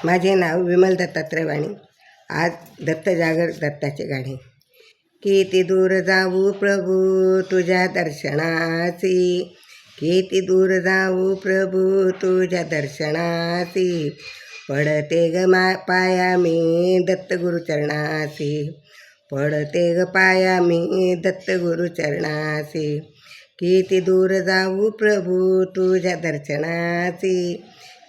माझे नाव विमल दत्तात्रय वाणी. आज दत्त जागर दत्ताचे गाणे. किती दूर जाऊ प्रभू तुझ्या दर्शनाची, किती दूर जाऊ प्रभू तुझ्या दर्शनाची, पडते ग पाया मी दत्त गुरुचरणासी, पडते ग पाया मी दत्त गुरुचरणासी. किती दूर जाऊ प्रभू तुझ्या दर्शनाची,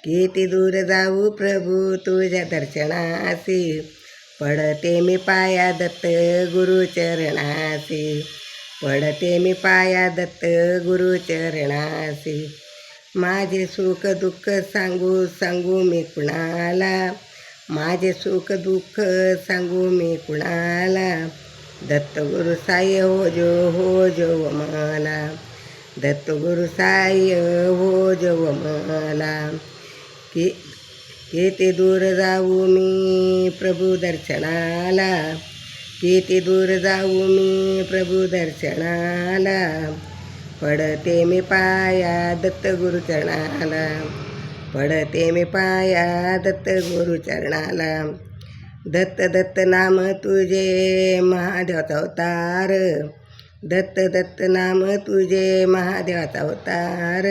किती दूर जाऊ प्रभू तुझ्या दर्शनासी, पडते मी पाया दत्त गुरुचरणासी, पडते मी पाया दत्त गुरुचरणासी. माझे सुख दुःख सांगू सांगू मी कुणाला, माझे सुख दुःख सांगू मी कुणाला, दत्त गुरु साय हो जो मला, दत्त गुरु साय हो जो मला. किती दूर जाऊ मी प्रभू दर्शनाला, किती दूर जाऊ मी प्रभू दर्शनाला, पडते मी पाया दत्त गुरुचरणाला, पडते मी पाया दत्त गुरुचरणाला. दत्त दत्त नाम तुझे महादेवाचा अवतार, दत्त दत्त नाम तुझे महादेवाचा अवतार,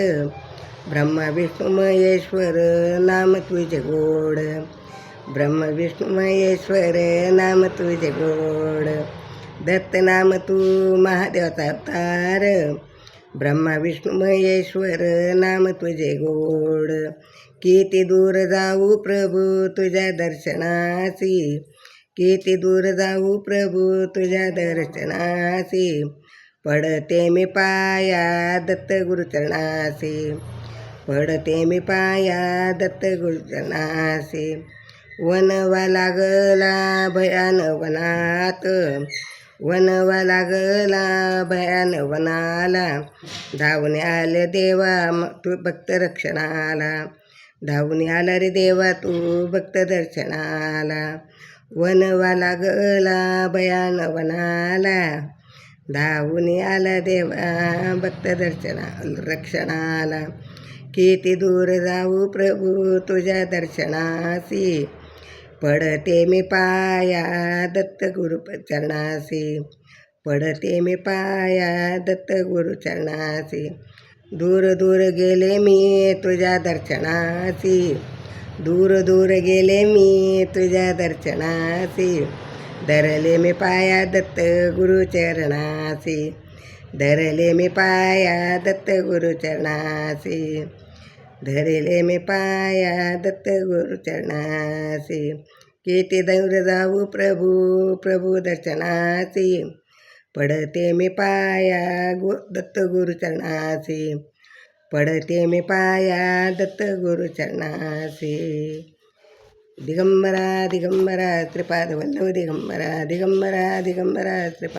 ब्रह्मा विष्णू महेश्वर नाम तुझे गोड, ब्रह्म विष्णू महेश्वर नाम तुझे गोड. दत्त नाम तू महादेवाचा अवतार, ब्रह्मा विष्णू महेश्वर नाम तुझे गोड. किती दूर जाऊ प्रभू तुझ्या दर्शनासी, किती दूर जाऊ प्रभू तुझ्या दर्शनासी, पडते मी पाया दत्त गुरुचरणासी, पडते मी पाया दत्त गुरुचरणासी. वनवा लागला भयान वनात, वनवा लागला भयान वनाला, धावून आले देवा तू भक्त रक्षणाला, धावून आला रे देवा तू भक्त दर्शनाला. वनवा लागला भयान वनाला, धावून आला देवा भक्त दर्शना रक्षणाला. किती दूर जाऊ प्रभू तुझ्या दर्शनासी, पडते मी पाया दत्त गुरुचरणासी, पडते मी पाया दत्त गुरुचरणासी. दूर दूर गेले मी तुझ्या दर्शनासी, दूर दूर गेले मी तुझ्या दर्शनासी, धरले मी पाया दत्त गुरुचरणासी, धरले मी पाया दत्त गुरुचरणासी, धरले मी पाया दत्त गुरुचरणासी. किती दूर जाऊ प्रभू प्रभू दर्शनासी, पडते मी पाया दत्त गुरुचरणासी, पडते मी पाया दत्त गुरुचरणासी. दिगंबरा दिगंबरा श्रीपाद वल्लभ दिगंबरा, दिगंबरा दिगंबरा श्रीपाद.